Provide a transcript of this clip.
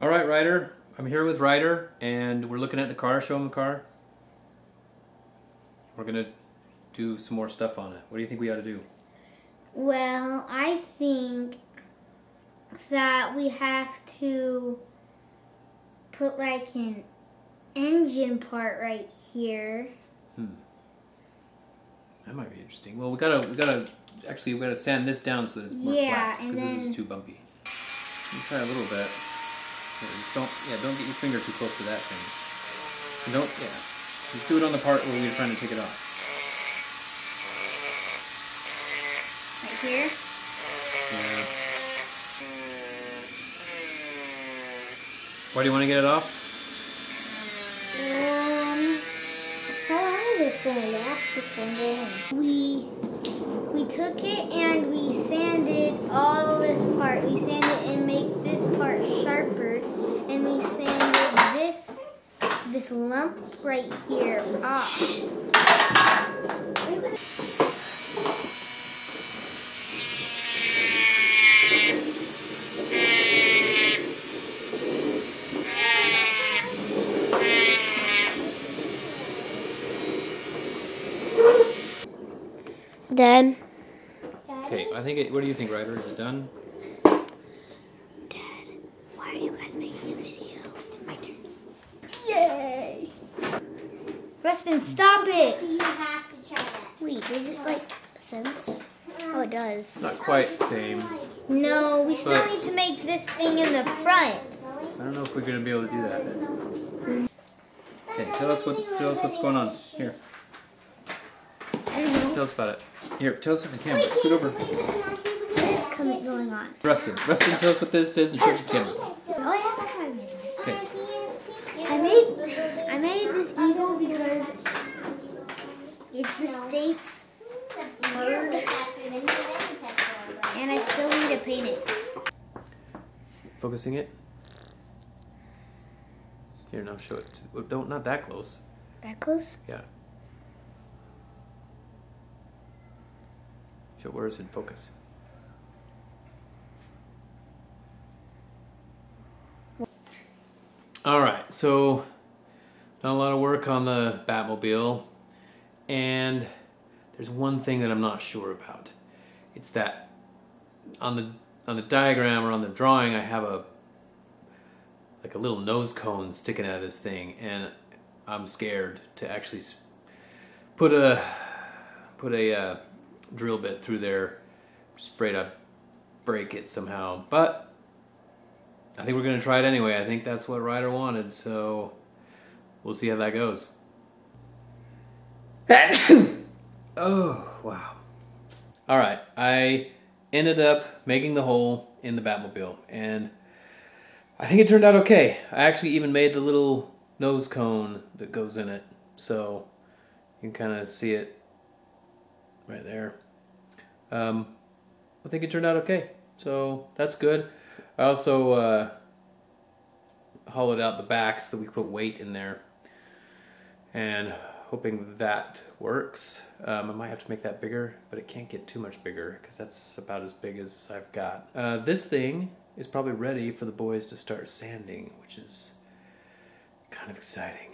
All right, Ryder. I'm here with Ryder, and we're looking at the car. Show him the car. We're gonna do some more stuff on it. What do you think we ought to do? Well, I think that we have to put like an engine part right here. That might be interesting. Well, we gotta sand this down so that it's more flat, because this is too bumpy. You try a little bit. Don't get your finger too close to that thing. Just do it on the part where we're trying to take it off. Right here? Yeah. Why do you want to get it off? How long is this going to last? This one going? We took it and we sanded all this part. We sanded and make this part sharper, and we sanded this lump right here off. Done. Okay, I think what do you think, Ryder? Is it done? Dad, why are you guys making a video? It's my turn. Yay! Rustin, stop it! You have to try that. Wait, does it like sense? Oh, it does. Not quite the same. No, we still need to make this thing in the front. I don't know if we're gonna be able to do that. Okay, tell us what's going on here. I don't know. Tell us about it. Here, tell us on the camera. Scoot over. What is going on? Rustin, tell us what this is and show us the camera. Oh yeah, that's what I made. Okay. I made this eagle because it's the state's bird, and I still need to paint it. Focusing it. Here, now show it. Not that close. That close? Yeah. Show where is it in focus. Alright, so done a lot of work on the Batmobile, and there's one thing that I'm not sure about. It's that on the diagram or on the drawing I have a little nose cone sticking out of this thing, and I'm scared to actually put a drill bit through there. I'm just afraid I'd break it somehow, but I think we're going to try it anyway. I think that's what Ryder wanted, so we'll see how that goes. Oh, wow. Alright, I ended up making the hole in the Batmobile, and I think it turned out okay. I actually even made the little nose cone that goes in it, so you can kind of see it right there. I think it turned out okay, so that's good. I also hollowed out the back so that we could put weight in there, and hoping that works. I might have to make that bigger, but it can't get too much bigger because that's about as big as I've got. This thing is probably ready for the boys to start sanding, which is kind of exciting.